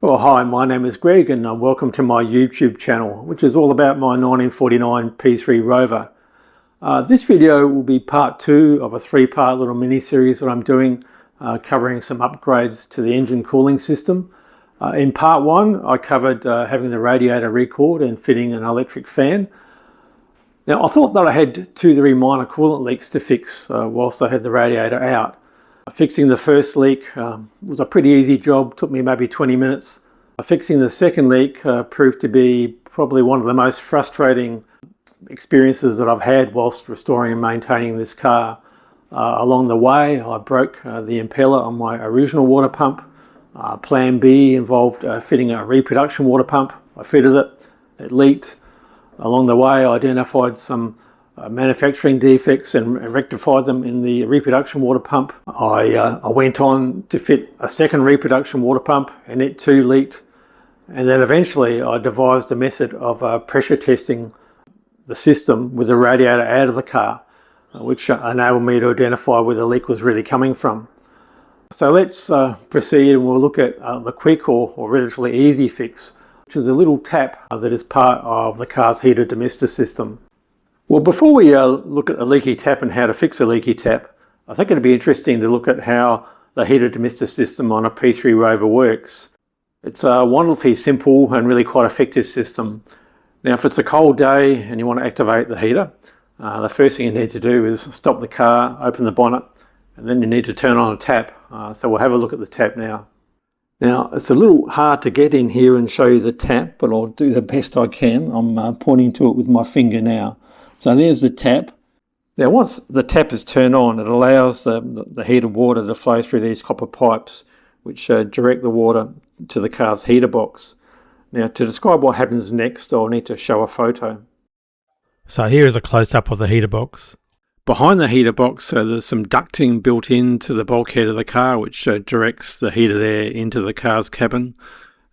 Well, hi, my name is Greg and welcome to my YouTube channel, which is all about my 1949 P3 Rover. This video will be part 2 of a 3-part little mini-series that I'm doing, covering some upgrades to the engine cooling system. In part 1, I covered having the radiator recoiled and fitting an electric fan. Now, I thought that I had 2-3 minor coolant leaks to fix whilst I had the radiator out. Fixing the first leak was a pretty easy job, took me maybe 20 minutes. Fixing the second leak proved to be probably one of the most frustrating experiences that I've had whilst restoring and maintaining this car. Along the way, I broke the impeller on my original water pump. Plan B involved fitting a reproduction water pump. I fitted it, it leaked. Along the way, I identified some manufacturing defects and rectified them in the reproduction water pump. I went on to fit a second reproduction water pump and it too leaked. And then eventually I devised a method of pressure testing the system with the radiator out of the car, which enabled me to identify where the leak was really coming from. So let's proceed and we'll look at the quick or relatively easy fix, which is a little tap that is part of the car's heater demister system. Well, before we look at a leaky tap and how to fix a leaky tap, I think it'd be interesting to look at how the heater demister system on a P3 Rover works. It's a wonderfully simple and really quite effective system. Now, if it's a cold day and you want to activate the heater, the first thing you need to do is stop the car, open the bonnet, and then you need to turn on a tap. So we'll have a look at the tap now. Now, it's a little hard to get in here and show you the tap, but I'll do the best I can. I'm pointing to it with my finger now. So there's the tap. Now once the tap is turned on, it allows the heated water to flow through these copper pipes, which direct the water to the car's heater box. Now to describe what happens next, I'll need to show a photo. So here is a close-up of the heater box. Behind the heater box, there's some ducting built into the bulkhead of the car, which directs the heated air into the car's cabin.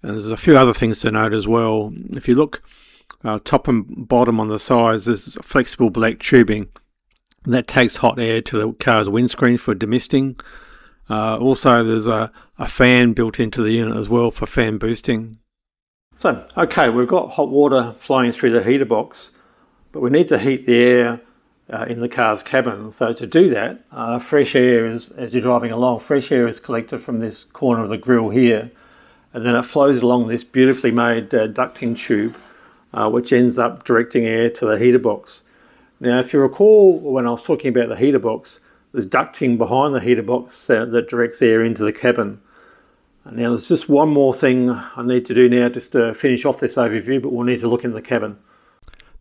And there's a few other things to note as well. If you look top and bottom on the sides, there's flexible black tubing that takes hot air to the car's windscreen for demisting. Also there's a fan built into the unit as well for fan boosting. So okay, we've got hot water flowing through the heater box, but we need to heat the air in the car's cabin. So to do that, fresh air is, as you're driving along, fresh air is collected from this corner of the grille here, and then it flows along this beautifully made ducting tube, which ends up directing air to the heater box. Now, if you recall when I was talking about the heater box, there's ducting behind the heater box that directs air into the cabin. Now, there's just one more thing I need to do now just to finish off this overview, but we'll need to look in the cabin.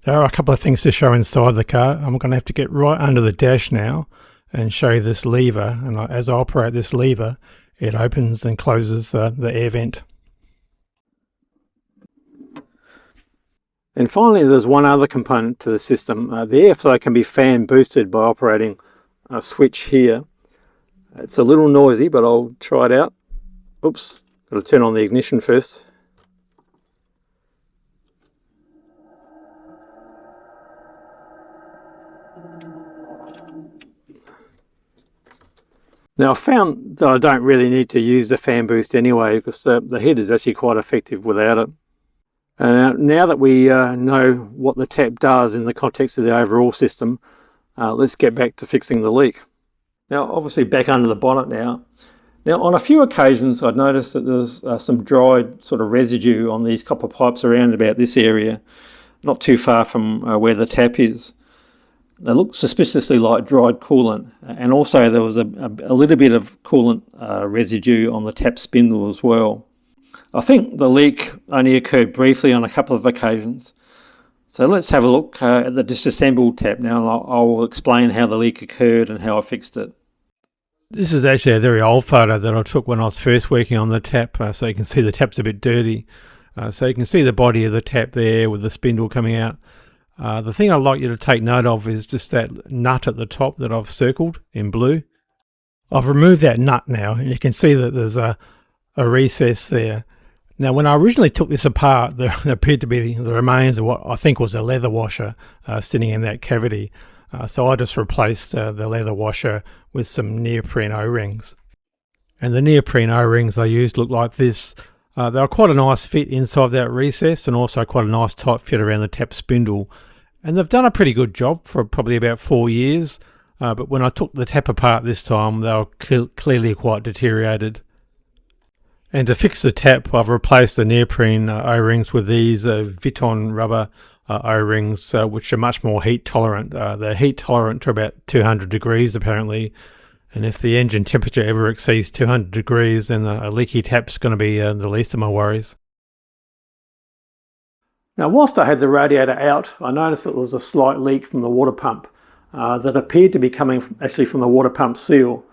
There are a couple of things to show inside the car. I'm going to have to get right under the dash now and show you this lever. And as I operate this lever, it opens and closes the air vent. And finally, there's one other component to the system. The airflow can be fan boosted by operating a switch here. It's a little noisy, but I'll try it out. Oops, got to turn on the ignition first. Now, I found that I don't really need to use the fan boost anyway, because the heater is actually quite effective without it. Now that we know what the tap does in the context of the overall system, let's get back to fixing the leak. Now, obviously back under the bonnet now. Now, on a few occasions, I'd noticed that there's some dried sort of residue on these copper pipes around about this area, not too far from where the tap is. They look suspiciously like dried coolant, and also there was a little bit of coolant residue on the tap spindle as well. I think the leak only occurred briefly on a couple of occasions. So let's have a look at the disassembled tap now, and I will explain how the leak occurred and how I fixed it. This is actually a very old photo that I took when I was first working on the tap, so you can see the tap's a bit dirty. So you can see the body of the tap there with the spindle coming out. The thing I'd like you to take note of is just that nut at the top that I've circled in blue. I've removed that nut now, and you can see that there's a recess there. Now, when I originally took this apart, there appeared to be the remains of what I think was a leather washer sitting in that cavity. So I just replaced the leather washer with some neoprene O-rings. And the neoprene O-rings I used look like this. They were quite a nice fit inside that recess, and also quite a nice tight fit around the tap spindle. And they've done a pretty good job for probably about 4 years. But when I took the tap apart this time, they were clearly quite deteriorated. And to fix the tap, I've replaced the neoprene O-rings with these Viton rubber O-rings, which are much more heat tolerant. They're heat tolerant to about 200 degrees apparently. And if the engine temperature ever exceeds 200 degrees, then a leaky tap's going to be the least of my worries. Now, whilst I had the radiator out, I noticed that there was a slight leak from the water pump that appeared to be coming actually from the water pump seal.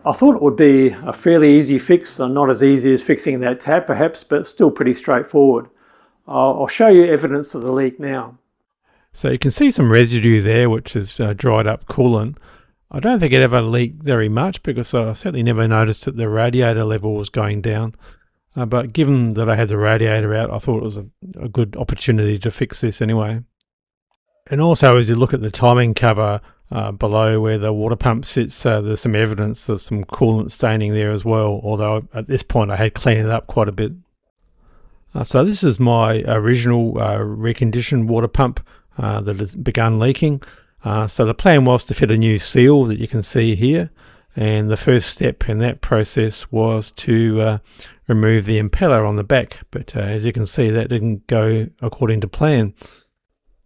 I thought it would be a fairly easy fix, not as easy as fixing that tap perhaps, but still pretty straightforward. I'll show you evidence of the leak now. So you can see some residue there, which is dried up coolant. I don't think it ever leaked very much because I certainly never noticed that the radiator level was going down. But given that I had the radiator out, I thought it was a good opportunity to fix this anyway. And also, as you look at the timing cover below where the water pump sits, there's some evidence of some coolant staining there as well, although at this point I had cleaned it up quite a bit. So this is my original reconditioned water pump that has begun leaking. So the plan was to fit a new seal that you can see here, and the first step in that process was to remove the impeller on the back, but as you can see, that didn't go according to plan.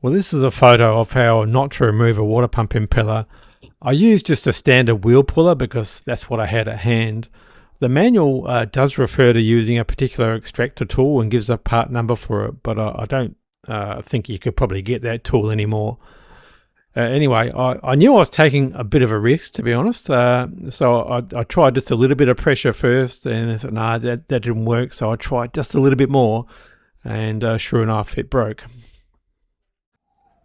Well, this is a photo of how not to remove a water pump impeller. I used just a standard wheel puller because that's what I had at hand. The manual does refer to using a particular extractor tool and gives a part number for it, but I don't think you could probably get that tool anymore. Anyway, I knew I was taking a bit of a risk, to be honest, so I tried just a little bit of pressure first, and I thought, nah, that didn't work, so I tried just a little bit more, and sure enough, it broke.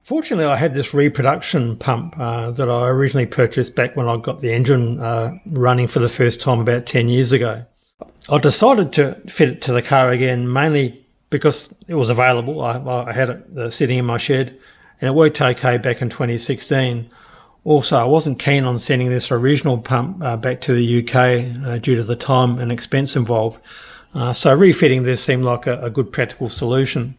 Fortunately, I had this reproduction pump that I originally purchased back when I got the engine running for the first time about 10 years ago. I decided to fit it to the car again, mainly because it was available. I had it sitting in my shed, and it worked okay back in 2016. Also, I wasn't keen on sending this original pump back to the UK due to the time and expense involved. So refitting this seemed like a good practical solution.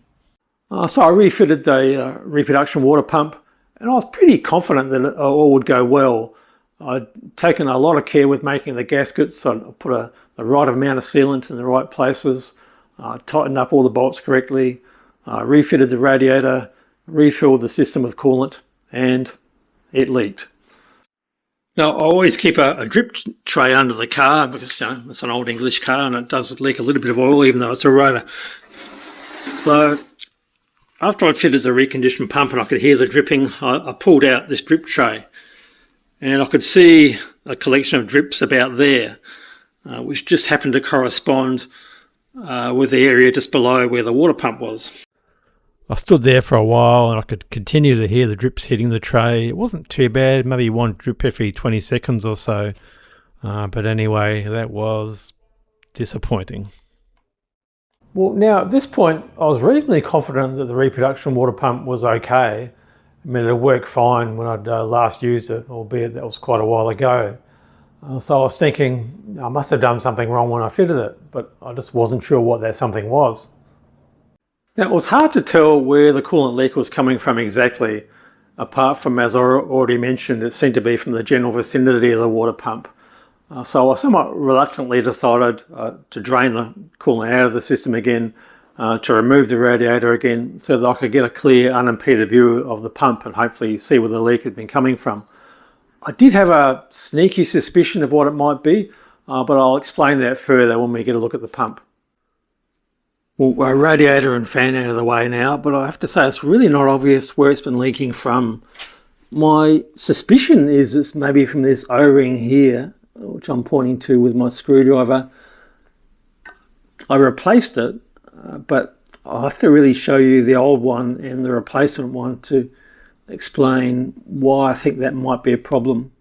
So I refitted the reproduction water pump, and I was pretty confident that it all would go well. I'd taken a lot of care with making the gaskets, so I put the right amount of sealant in the right places, tightened up all the bolts correctly, refitted the radiator, refilled the system with coolant, and it leaked. Now, I always keep a drip tray under the car because it's an old English car and it does leak a little bit of oil even though it's a Rover. So after I'd fitted the reconditioned pump and I could hear the dripping, I pulled out this drip tray and I could see a collection of drips about there, which just happened to correspond with the area just below where the water pump was. I stood there for a while and I could continue to hear the drips hitting the tray. It wasn't too bad, maybe one drip every 20 seconds or so. But anyway, that was disappointing. Well, now at this point, I was reasonably confident that the reproduction water pump was okay. I mean, it worked fine when I'd last used it, albeit that was quite a while ago. So I was thinking, I must have done something wrong when I fitted it, but I just wasn't sure what that something was. Now, it was hard to tell where the coolant leak was coming from exactly, apart from, as I already mentioned, it seemed to be from the general vicinity of the water pump. So I somewhat reluctantly decided to drain the coolant out of the system again, to remove the radiator again, so that I could get a clear, unimpeded view of the pump and hopefully see where the leak had been coming from. I did have a sneaky suspicion of what it might be, but I'll explain that further when we get a look at the pump. Well, radiator and fan out of the way now, but I have to say it's really not obvious where it's been leaking from. My suspicion is it's maybe from this O-ring here, which I'm pointing to with my screwdriver. I replaced it, but I'll have to really show you the old one and the replacement one to explain why I think that might be a problem.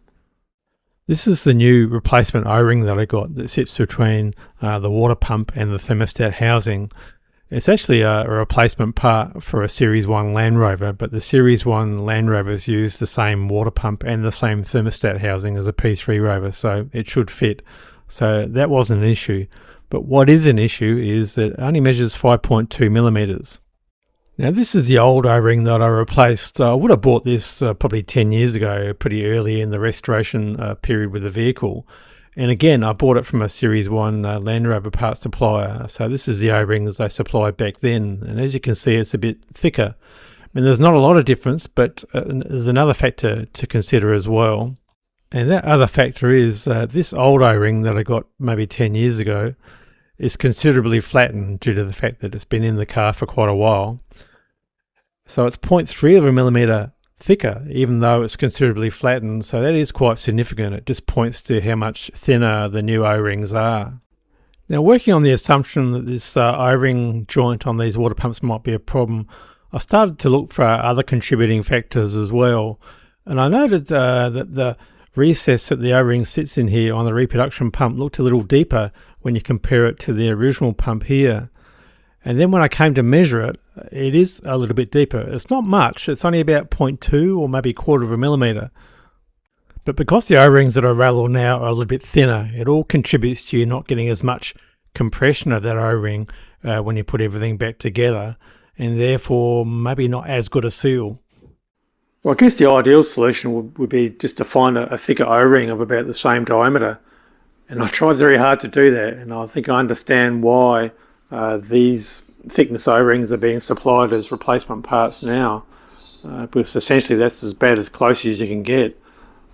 This is the new replacement O-ring that I got that sits between the water pump and the thermostat housing. It's actually a replacement part for a Series 1 Land Rover, but the Series 1 Land Rovers use the same water pump and the same thermostat housing as a P3 Rover, so it should fit. So that wasn't an issue. But what is an issue is that it only measures 5.2 millimeters. Now this is the old O-ring that I replaced. I would have bought this probably 10 years ago, pretty early in the restoration period with the vehicle. And again, I bought it from a Series 1 Land Rover parts supplier. So this is the O-rings they supplied back then. And as you can see, it's a bit thicker. I mean, there's not a lot of difference, but there's another factor to consider as well. And that other factor is this old O-ring that I got maybe 10 years ago is considerably flattened due to the fact that it's been in the car for quite a while. So it's 0.3 of a millimeter thicker, even though it's considerably flattened. So that is quite significant. It just points to how much thinner the new O-rings are. Now, working on the assumption that this O-ring joint on these water pumps might be a problem, I started to look for other contributing factors as well. And I noted that the recess that the O-ring sits in here on the reproduction pump looked a little deeper when you compare it to the original pump here. And then when I came to measure it, it is a little bit deeper. It's not much, it's only about 0.2 or maybe 1/4 of a millimeter. But because the O-rings that I rattle now are a little bit thinner, it all contributes to you not getting as much compression of that O-ring when you put everything back together, and therefore maybe not as good a seal. Well, I guess the ideal solution would be just to find a thicker O-ring of about the same diameter. And I tried very hard to do that, and I think I understand why these thickness O-rings are being supplied as replacement parts now, because essentially that's as bad as close as you can get.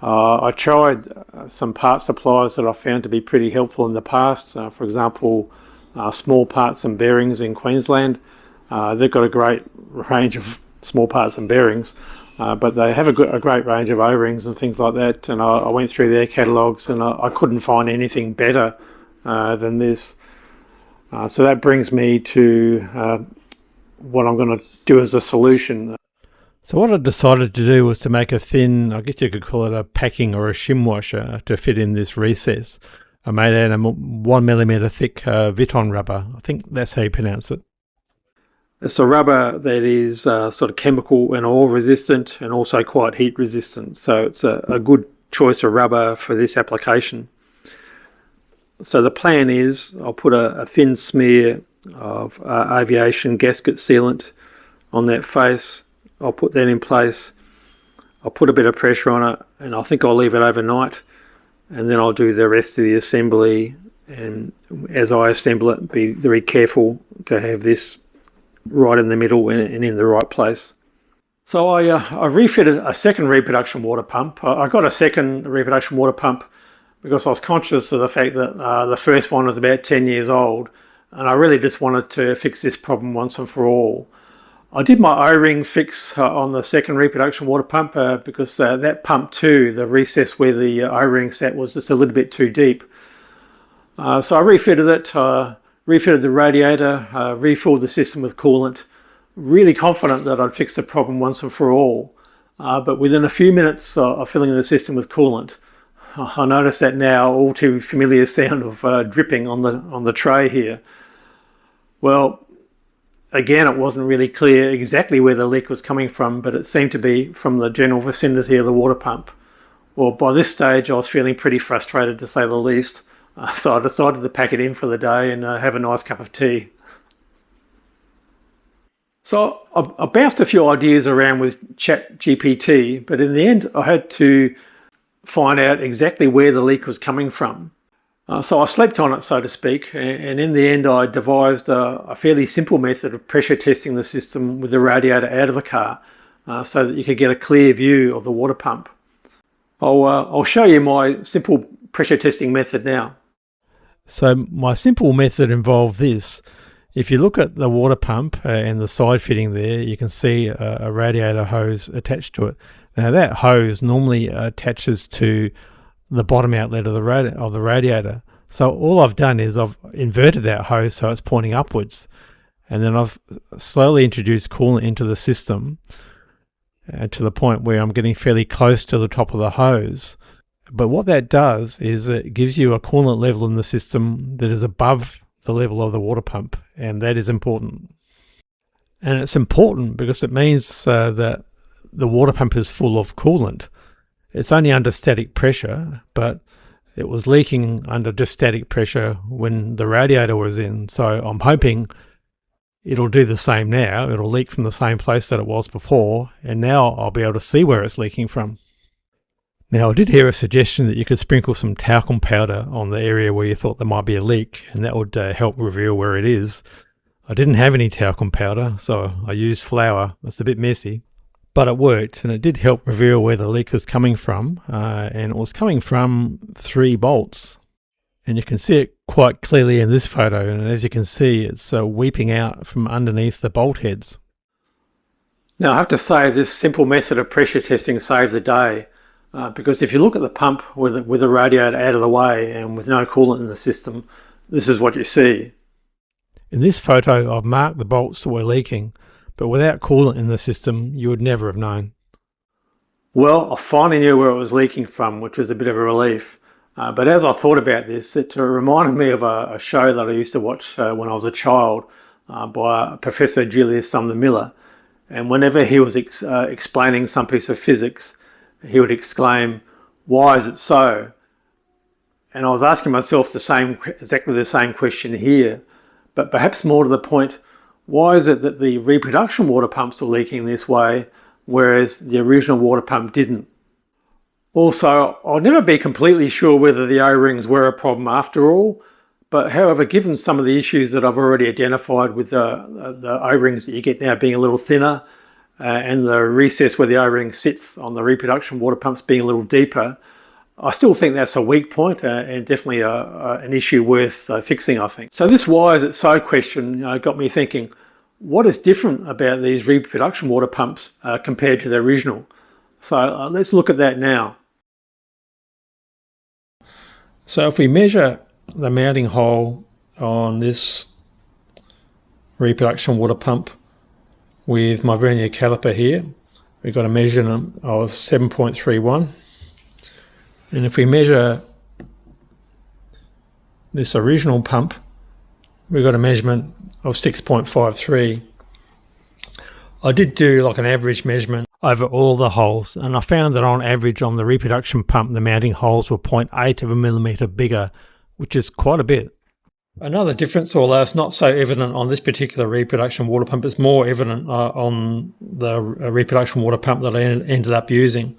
I tried some part suppliers that I found to be pretty helpful in the past. For example, Small Parts and Bearings in Queensland. They've got a great range of small parts and bearings, but they have a great range of O-rings and things like that. And I went through their catalogues and I couldn't find anything better than this. So that brings me to what I'm going to do as a solution. So what I decided to do was to make a thin, I guess you could call it a packing or a shim washer to fit in this recess. I made it a 1 millimeter thick Viton rubber. I think that's how you pronounce it. It's a rubber that is sort of chemical and oil resistant and also quite heat resistant. So it's a good choice of rubber for this application. So the plan is I'll put a thin smear of aviation gasket sealant on that face. I'll put that in place. I'll put a bit of pressure on it, and I think I'll leave it overnight, and then I'll do the rest of the assembly. And as I assemble it, be very careful to have this right in the middle and in the right place. So I refitted a second reproduction water pump. I got a second reproduction water pump because I was conscious of the fact that the first one was about 10 years old, and I really just wanted to fix this problem once and for all. I did my O-ring fix on the second reproduction water pump because that pump too, the recess where the O-ring sat was just a little bit too deep. So I refitted it, refitted the radiator, refilled the system with coolant, really confident that I'd fix the problem once and for all. But within a few minutes of filling the system with coolant, I noticed that now all too familiar sound of dripping on the tray here. Well, again, it wasn't really clear exactly where the leak was coming from, but it seemed to be from the general vicinity of the water pump. Well, by this stage, I was feeling pretty frustrated, to say the least. So I decided to pack it in for the day and have a nice cup of tea. So I bounced a few ideas around with ChatGPT, but in the end, I had to find out exactly where the leak was coming from. So I slept on it, so to speak, and in the end I devised a fairly simple method of pressure testing the system with the radiator out of the car so that you could get a clear view of the water pump. I'll show you my simple pressure testing method now. So my simple method involved this. If you look at the water pump and the side fitting there, you can see a radiator hose attached to it. Now that hose normally attaches to the bottom outlet of the radiator. So all I've done is I've inverted that hose so it's pointing upwards, and then I've slowly introduced coolant into the system to the point where I'm getting fairly close to the top of the hose. But what that does is it gives you a coolant level in the system that is above the level of the water pump, and that is important. And it's important because it means that the water pump is full of coolant. It's only under static pressure, but it was leaking under just static pressure when the radiator was in. So I'm hoping it'll do the same now. It'll leak from the same place that it was before, and now I'll be able to see where it's leaking from. Now, I did hear a suggestion that you could sprinkle some talcum powder on the area where you thought there might be a leak, and that would help reveal where it is. I didn't have any talcum powder, so I used flour. It's a bit messy, but it worked, and it did help reveal where the leak is coming from, and it was coming from 3 bolts. And you can see it quite clearly in this photo, and as you can see, it's weeping out from underneath the bolt heads. Now, I have to say this simple method of pressure testing saved the day. Because if you look at the pump with the radiator out of the way and with no coolant in the system, this is what you see. In this photo, I've marked the bolts that were leaking, but without coolant in the system, you would never have known. Well, I finally knew where it was leaking from, which was a bit of a relief. But as I thought about this, it reminded me of a show that I used to watch when I was a child by Professor Julius Sumner Miller. And whenever he was explaining some piece of physics, he would exclaim, "Why is it so?" And I was asking myself exactly the same question here, but perhaps more to the point, why is it that the reproduction water pumps are leaking this way, whereas the original water pump didn't? Also, I'll never be completely sure whether the O-rings were a problem after all, but however, given some of the issues that I've already identified with the O-rings that you get now being a little thinner, and the recess where the O-ring sits on the reproduction water pumps being a little deeper, I still think that's a weak point and definitely an issue worth fixing, I think. So this "why is it so" question got me thinking, what is different about these reproduction water pumps compared to the original? So let's look at that now. So if we measure the mounting hole on this reproduction water pump with my vernier caliper here, we've got a measurement of 7.31, and if we measure this original pump, we've got a measurement of 6.53. I did do like an average measurement over all the holes, and I found that on average on the reproduction pump the mounting holes were 0.8 of a millimetre bigger, which is quite a bit. Another difference, although it's not so evident on this particular reproduction water pump, it's more evident on the reproduction water pump that I ended up using,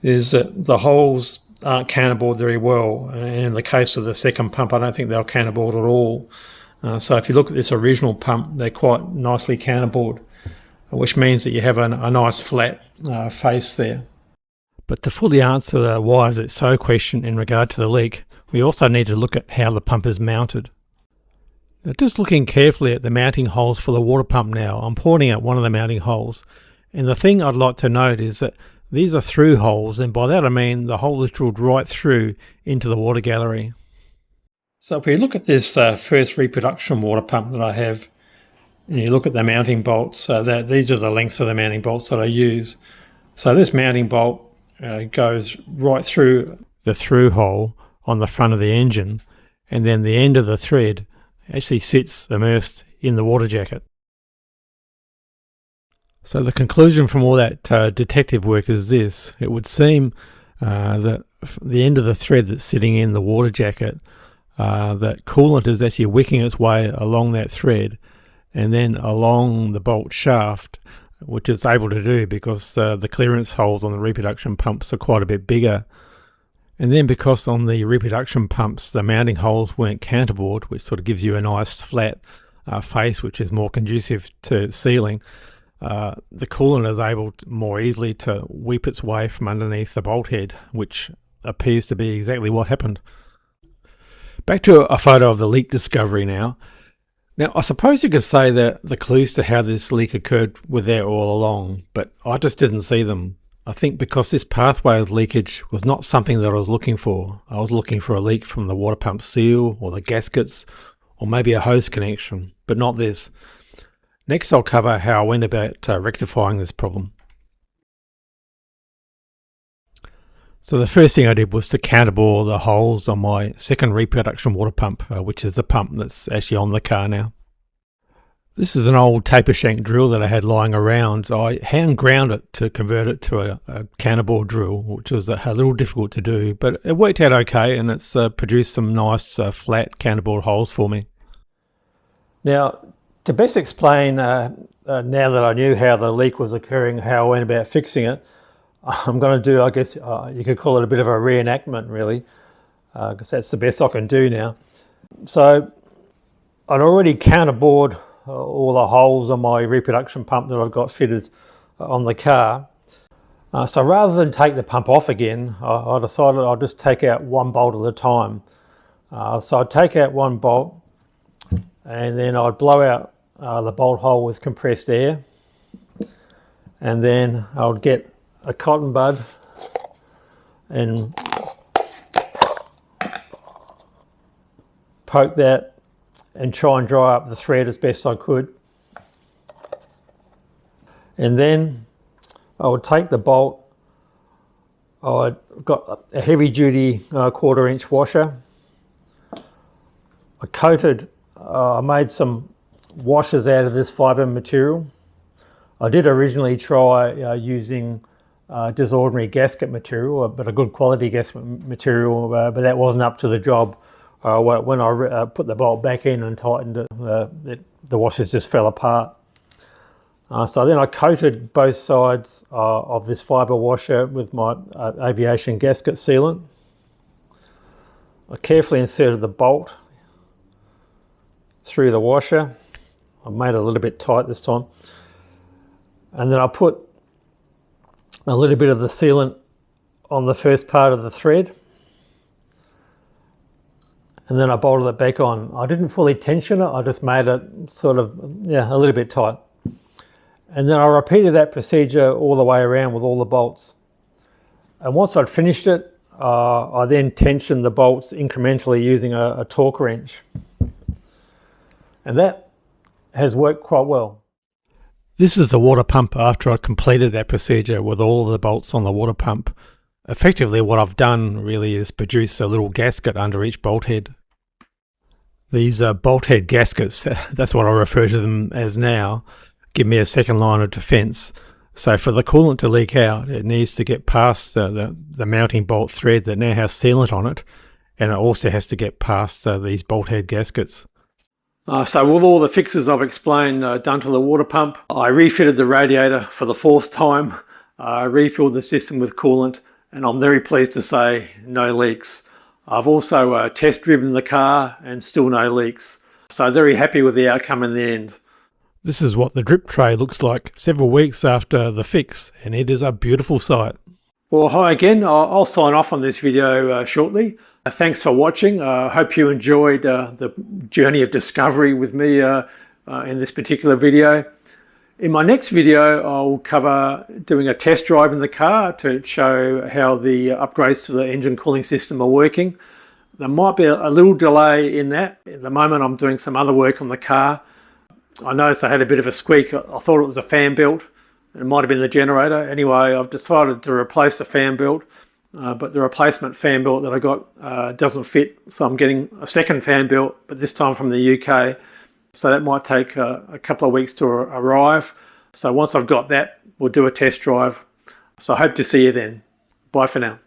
is that the holes aren't counterbored very well. And in the case of the second pump, I don't think they're counterbored at all. So if you look at this original pump, they're quite nicely counterbored, which means that you have a nice flat face there. But to fully answer the "why is it so" question in regard to the leak, we also need to look at how the pump is mounted. Now, just looking carefully at the mounting holes for the water pump now, I'm pointing at one of the mounting holes, and the thing I'd like to note is that these are through holes, and by that I mean the hole is drilled right through into the water gallery. So if we look at this first reproduction water pump that I have, and you look at the mounting bolts, these are the lengths of the mounting bolts that I use. So this mounting bolt goes right through the through hole on the front of the engine, and then the end of the thread actually sits immersed in the water jacket. So the conclusion from all that detective work is this: it would seem that the end of the thread that's sitting in the water jacket, that coolant is actually wicking its way along that thread and then along the bolt shaft, which it's able to do because the clearance holes on the reproduction pumps are quite a bit bigger. And then because on the reproduction pumps the mounting holes weren't counterbored, which sort of gives you a nice flat face which is more conducive to sealing, the coolant is able more easily to weep its way from underneath the bolt head, which appears to be exactly what happened. Back to a photo of the leak discovery now. Now, I suppose you could say that the clues to how this leak occurred were there all along, but I just didn't see them. I think because this pathway of leakage was not something that I was looking for. I was looking for a leak from the water pump seal or the gaskets or maybe a hose connection, but not this. Next I'll cover how I went about rectifying this problem. So the first thing I did was to counterbore the holes on my second reproduction water pump, which is the pump that's actually on the car now. This is an old taper shank drill that I had lying around. I hand ground it to convert it to a counterbore drill, which was a little difficult to do, but it worked out okay, and it's produced some nice flat counterbore holes for me. Now, to best explain, now that I knew how the leak was occurring, how I went about fixing it, I'm going to do, I guess you could call it a bit of a reenactment really, because that's the best I can do now. So I'd already counterbored all the holes on my reproduction pump that I've got fitted on the car. So rather than take the pump off again, I decided I'll just take out one bolt at a time. So I'd take out one bolt and then I'd blow out the bolt hole with compressed air, and then I would get a cotton bud and poke that and try and dry up the thread as best I could. And then I would take the bolt. I've got a heavy duty 1/4 inch washer. I made some washers out of this fibre material. I did originally try using just ordinary gasket material, but a good quality gasket material, but that wasn't up to the job. When I put the bolt back in and tightened it, the washers just fell apart. So then I coated both sides of this fibre washer with my aviation gasket sealant. I carefully inserted the bolt through the washer. I made it a little bit tight this time. And then I put a little bit of the sealant on the first part of the thread. And then I bolted it back on. I didn't fully tension it, I just made it sort of, a little bit tight. And then I repeated that procedure all the way around with all the bolts. And once I'd finished it, I then tensioned the bolts incrementally using a torque wrench. And that has worked quite well. This is the water pump after I completed that procedure with all of the bolts on the water pump. Effectively what I've done really is produce a little gasket under each bolt head. These bolt head gaskets, that's what I refer to them as now, give me a second line of defence. So for the coolant to leak out, it needs to get past the mounting bolt thread that now has sealant on it, and it also has to get past these bolt head gaskets. So with all the fixes I've explained done to the water pump, I refitted the radiator for the 4th time, refilled the system with coolant, and I'm very pleased to say no leaks. I've also test driven the car and still no leaks. So very happy with the outcome in the end. This is what the drip tray looks like several weeks after the fix, and it is a beautiful sight. Well, hi again. I'll sign off on this video shortly. Thanks for watching. I hope you enjoyed the journey of discovery with me in this particular video. In my next video, I'll cover doing a test drive in the car to show how the upgrades to the engine cooling system are working. There might be a little delay in that. At the moment, I'm doing some other work on the car. I noticed I had a bit of a squeak. I thought it was a fan belt. It might have been the generator. Anyway, I've decided to replace the fan belt, but the replacement fan belt that I got doesn't fit. So I'm getting a second fan belt, but this time from the UK. So that might take a couple of weeks to arrive. So once I've got that, we'll do a test drive. So I hope to see you then. Bye for now.